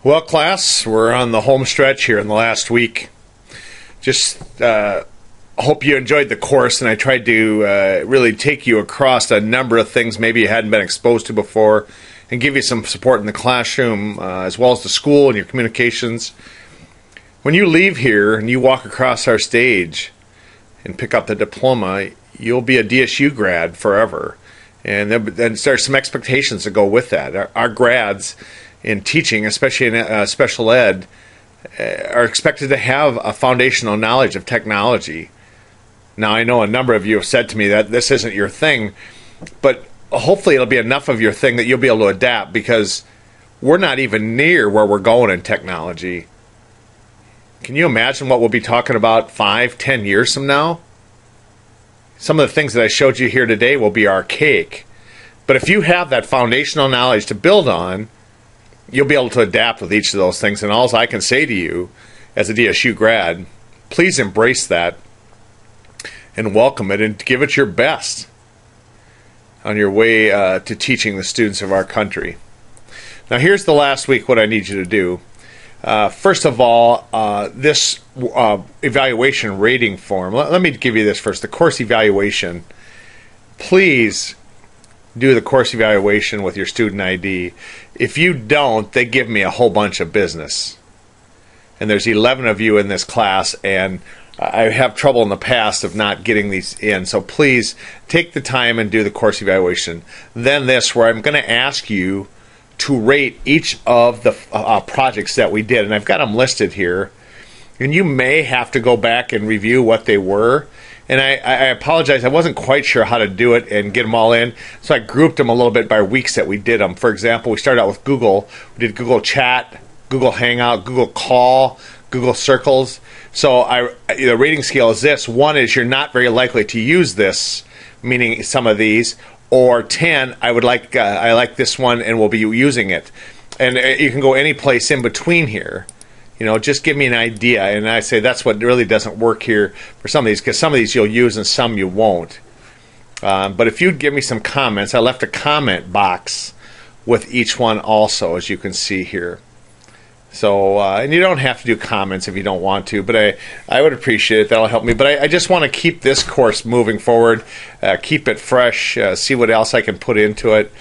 Well, class, we're on the home stretch here in the last week. Just hope you enjoyed the course, and I tried to really take you across a number of things maybe you hadn't been exposed to before and give you some support in the classroom as well as the school and your communications. When you leave here and you walk across our stage and pick up the diploma, you'll be a DSU grad forever. And then there's some expectations that go with that. Our grads in teaching, especially in special ed, are expected to have a foundational knowledge of technology. Now, I know a number of you have said to me that this isn't your thing, but hopefully it'll be enough of your thing that you'll be able to adapt, because we're not even near where we're going in technology. Can you imagine what we'll be talking about 5, 10 years from now? Some of the things that I showed you here today will be archaic. But if you have that foundational knowledge to build on, you'll be able to adapt with each of those things. And all I can say to you as a DSU grad, please embrace that and welcome it and give it your best on your way to teaching the students of our country. Now, here's the last week what I need you to do. First of all, this evaluation rating form, let me give you this first, the course evaluation. Please do the course evaluation with your student ID. If you don't, they give me a whole bunch of business. And there's 11 of you in this class, and I have trouble in the past of not getting these in. So please take the time and do the course evaluation. Then this, where I'm going to ask you to rate each of the projects that we did. And I've got them listed here. And you may have to go back and review what they were. And I apologize, I wasn't quite sure how to do it and get them all in, so I grouped them a little bit by weeks that we did them. For example, we started out with Google. We did Google Chat, Google Hangout, Google Call, Google Circles. So the rating scale is this. 1 is you're not very likely to use this, meaning some of these, or 10, I like this one and will be using it. And you can go any place in between here. You know, just give me an idea. And I say that's what really doesn't work here for some of these, because some of these you'll use and some you won't. But if you'd give me some comments, I left a comment box with each one also, as you can see here. So, and you don't have to do comments if you don't want to, but I would appreciate it. That'll help me. But I just want to keep this course moving forward, keep it fresh, see what else I can put into it.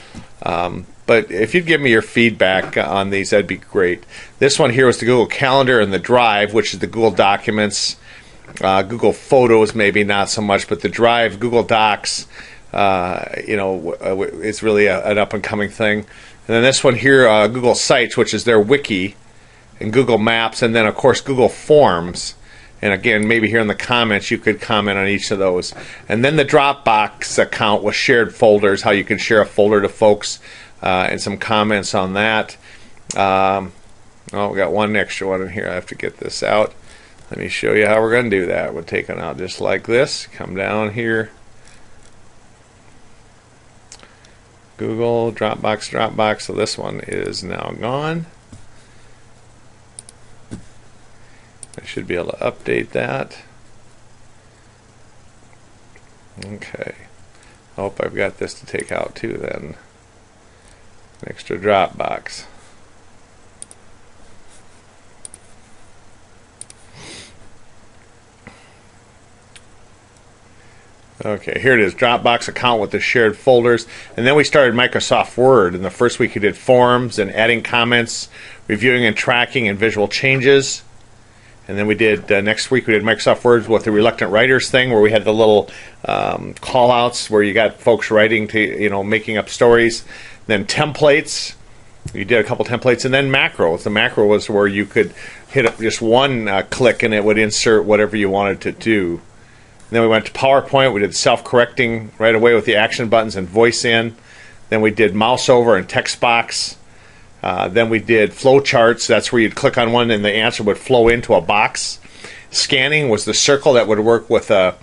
But if you'd give me your feedback on these, that'd be great. This one here was the Google Calendar and the Drive, which is the Google Documents. Google Photos, maybe not so much, but the Drive, Google Docs, it's really an up-and-coming thing. And then this one here, Google Sites, which is their wiki, and Google Maps, and then, of course, Google Forms. And again, maybe here in the comments you could comment on each of those. And then the Dropbox account with shared folders, how you can share a folder to folks, and some comments on that. We got one extra one in here. I have to get this out. Let me show you how we're going to do that. We'll take it out just like this. Come down here. Google, Dropbox. So this one is now gone. I should be able to update that. Okay. I hope I've got this to take out too then. An extra Dropbox. Okay, here it is, Dropbox account with the shared folders. And then we started Microsoft Word. In the first week we did forms and adding comments, reviewing and tracking and visual changes. And then we did, next week we did Microsoft Word with the Reluctant Writers thing, where we had the little call-outs where you got folks writing to, making up stories. Then templates, you did a couple templates. And then macros. The macro was where you could hit just one click and it would insert whatever you wanted to do. And then we went to PowerPoint. We did self-correcting right away with the action buttons and voice in. Then we did mouse over and text box. Then we did flow charts. That's where you'd click on one and the answer would flow into a box. Scanning was the circle that would work with a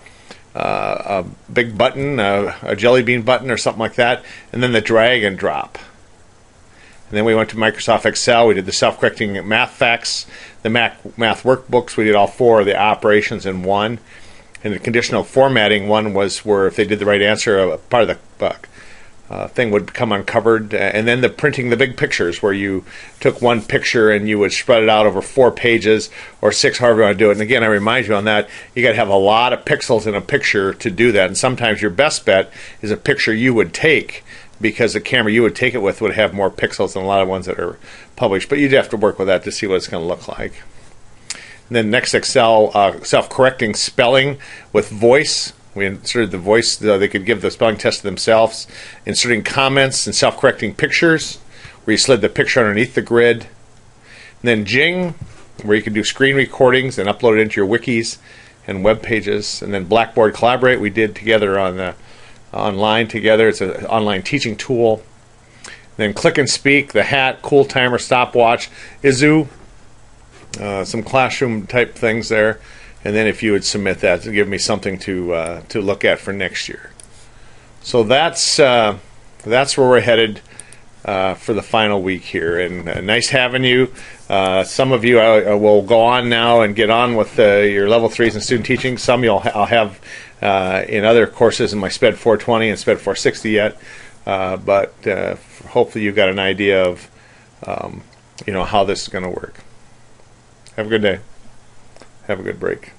big button, a jelly bean button or something like that. And then the drag and drop. And then we went to Microsoft Excel. We did the self-correcting math facts, the math workbooks. We did all 4 of the operations in one. And the conditional formatting one was where if they did the right answer, part of the thing would become uncovered, and then the printing the big pictures where you took one picture and you would spread it out over 4 pages or 6, however you want to do it. And again, I remind you on that, you got to have a lot of pixels in a picture to do that, and sometimes your best bet is a picture you would take, because the camera you would take it with would have more pixels than a lot of ones that are published. But you'd have to work with that to see what it's going to look like. And then next, Excel self-correcting spelling with voice. We inserted the voice, they could give the spelling test to themselves. Inserting comments and self-correcting pictures, where you slid the picture underneath the grid. And then Jing, where you can do screen recordings and upload it into your wikis and web pages. And then Blackboard Collaborate, we did together on the online together. It's an online teaching tool. And then Click and Speak, the hat, cool timer, stopwatch, Izu, some classroom type things there. And then if you would submit that to give me something to look at for next year. So that's where we're headed for the final week here. And nice having you. Some of you will go on now and get on with your level 3s in student teaching. Some I'll have in other courses in my SPED 420 and SPED 460 yet. But hopefully you've got an idea of how this is going to work. Have a good day. Have a good break.